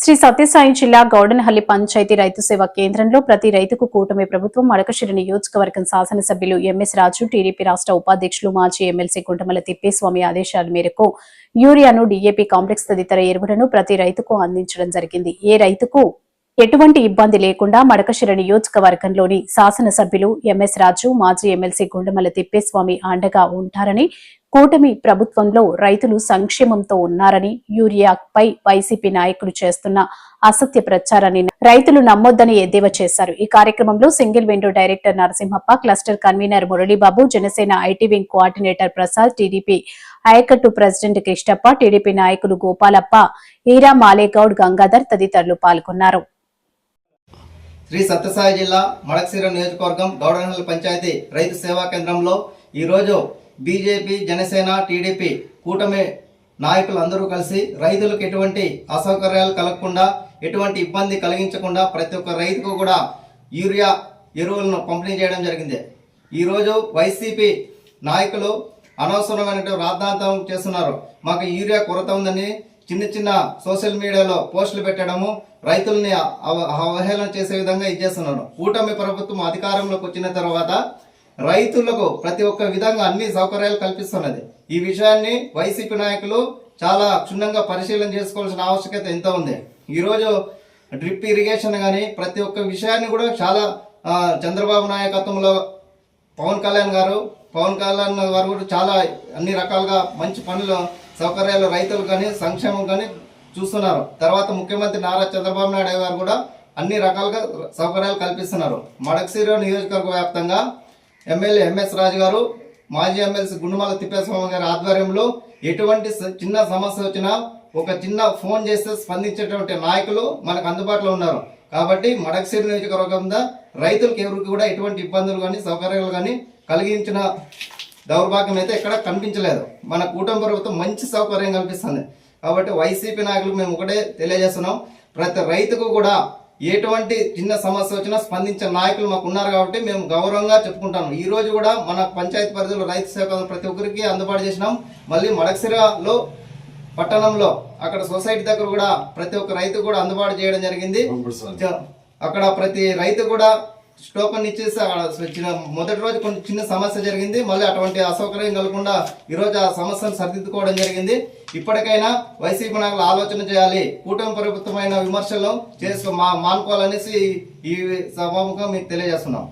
శ్రీ సత్యసాయి జిల్లా గౌడనహల్లి పంచాయతీ రైతు సేవా కేంద్రంలో ప్రతి రైతుకు కూటమి ప్రభుత్వం మడకశిర నియోజకవర్గం శాసనసభ్యులు ఎంఎస్ రాజు, టీడీపీ రాష్ట్ర ఉపాధ్యక్షులు మాజీ ఎమ్మెల్సీ గుంటమల తిప్పేస్వామి ఆదేశాల మేరకు యూరియాను, డీఏపీ కాంప్లెక్స్ తదితర ఎరువులను ప్రతి రైతుకు అందించడం జరిగింది. ఏ రైతుకు ఎటువంటి ఇబ్బంది లేకుండా మడకశిర నియోజకవర్గంలోని శాసనసభ్యులు ఎంఎస్ రాజు, మాజీ ఎమ్మెల్సీ గుంటమల తిప్పేస్వామి అండగా ఉంటారని, కూటమి ప్రభుత్వంలో రైతులు సంక్షేమంతో ఉన్నారని, యూరియాపై వైసీపీ నాయకులు చేస్తున్న అసత్య ప్రచారాన్ని రైతులు నమ్మొద్దని ఎద్దేవా చేశారు. ఈ కార్యక్రమంలో single window director Narasimhappa, cluster convener Murali Babu, Janasena IT wing coordinator Prasad, TDP ఆయకట్టు ప్రెసిడెంట్ కృష్ణప్ప, టీడీపీ నాయకులు గోపాలప్ప, ఈరా మాలేగౌడ్, గంగాధర్ తదితరులు పాల్గొన్నారు. శ్రీ సత్యసాయి జిల్లా మడకశిర నియోజకవర్గం గౌడనహల్లి పంచాయతీ రైతు సేవా కేంద్రంలో ఈరోజు బీజేపీ, జనసేన, టీడీపీ కూటమి నాయకులు అందరూ కలిసి రైతులకు ఎటువంటి అసౌకర్యాలు కలగకుండా, ఎటువంటి ఇబ్బంది కలిగించకుండా ప్రతి ఒక్క రైతుకు కూడా యూరియా ఎరువులను పంపిణీ చేయడం జరిగింది. ఈరోజు వైసీపీ నాయకులు అనవసరమైన రాద్ధాంతం చేస్తున్నారు. మాకు యూరియా కొరత ఉందని చిన్న చిన్న సోషల్ మీడియాలో పోస్టులు పెట్టడము, రైతుల్ని అవహేళన చేసే విధంగా ఇచ్చేస్తున్నారు. కూటమి ప్రభుత్వం అధికారంలోకి వచ్చిన తర్వాత రైతులకు ప్రతి ఒక్క విధంగా అన్ని సౌకర్యాలు కల్పిస్తున్నది. ఈ విషయాన్ని వైసీపీ నాయకులు చాలా క్షుణ్ణంగా పరిశీలన చేసుకోవాల్సిన ఆవశ్యకత ఎంతో ఉంది. ఈరోజు డ్రిప్ ఇరిగేషన్ కానీ ప్రతి ఒక్క విషయాన్ని కూడా చాలా చంద్రబాబు నాయకత్వంలో పవన్ కళ్యాణ్ గారు కూడా చాలా అన్ని రకాలుగా మంచి పనులు, సౌకర్యాలు రైతులు కానీ సంక్షేమం కానీ చూస్తున్నారు. తర్వాత ముఖ్యమంత్రి నారా చంద్రబాబు నాయుడు గారు కూడా అన్ని రకాలుగా సౌకర్యాలు కల్పిస్తున్నారు. మడకశిర నియోజకవర్గ వ్యాప్తంగా ఎమ్మెల్యే ఎంఎస్ రాజు గారు, మాజీ ఎమ్మెల్సీ గుంటమల తిప్పేస్వామి గారి ఆధ్వర్యంలో ఎటువంటి చిన్న సమస్య వచ్చినా ఒక చిన్న ఫోన్ చేస్తే స్పందించేటువంటి నాయకులు మనకు అందుబాటులో ఉన్నారు. కాబట్టి మడకశిర నియోజకవర్గం రైతులకు ఎవరికి కూడా ఎటువంటి ఇబ్బందులు కానీ సౌకర్యాలు కానీ కలిగించిన దౌర్భాగ్యం అయితే ఎక్కడ కనిపించలేదు. మన కూటమి ప్రభుత్వం మంచి సౌకర్యం కల్పిస్తుంది. కాబట్టి వైసీపీ నాయకులకు మేము ఒకటే తెలియజేస్తున్నాం, ప్రతి రైతుకు కూడా ఎటువంటి చిన్న సమస్య వచ్చినా స్పందించే నాయకులు మాకు ఉన్నారు. కాబట్టి మేము గౌరవంగా చెప్పుకుంటాము. ఈ రోజు కూడా మన పంచాయతీ పరిధిలో రైతు సేవ ప్రతి ఒక్కరికి అందుబాటు చేసినాం. మళ్ళీ మడకశిరలో పట్టణంలో అక్కడ సొసైటీ దగ్గర కూడా ప్రతి ఒక్క రైతు కూడా అందుబాటు చేయడం జరిగింది. అక్కడ ప్రతి రైతు కూడా టోకన్ ఇచ్చేసి మొదటి రోజు కొంచెం చిన్న సమస్య జరిగింది. మళ్ళీ అటువంటి అసౌకర్యం కలగకుండా ఈరోజు ఆ సమస్యను సరిదిద్దుకోవడం జరిగింది. ఇప్పటికైనా వైసీపీ నాయకులు ఆలోచన చేయాలి, కూటమి ప్రభుత్వమైన విమర్శలు మానుకోవాలనేసి ఈ సభాముఖంగా మీకు తెలియజేస్తున్నాం.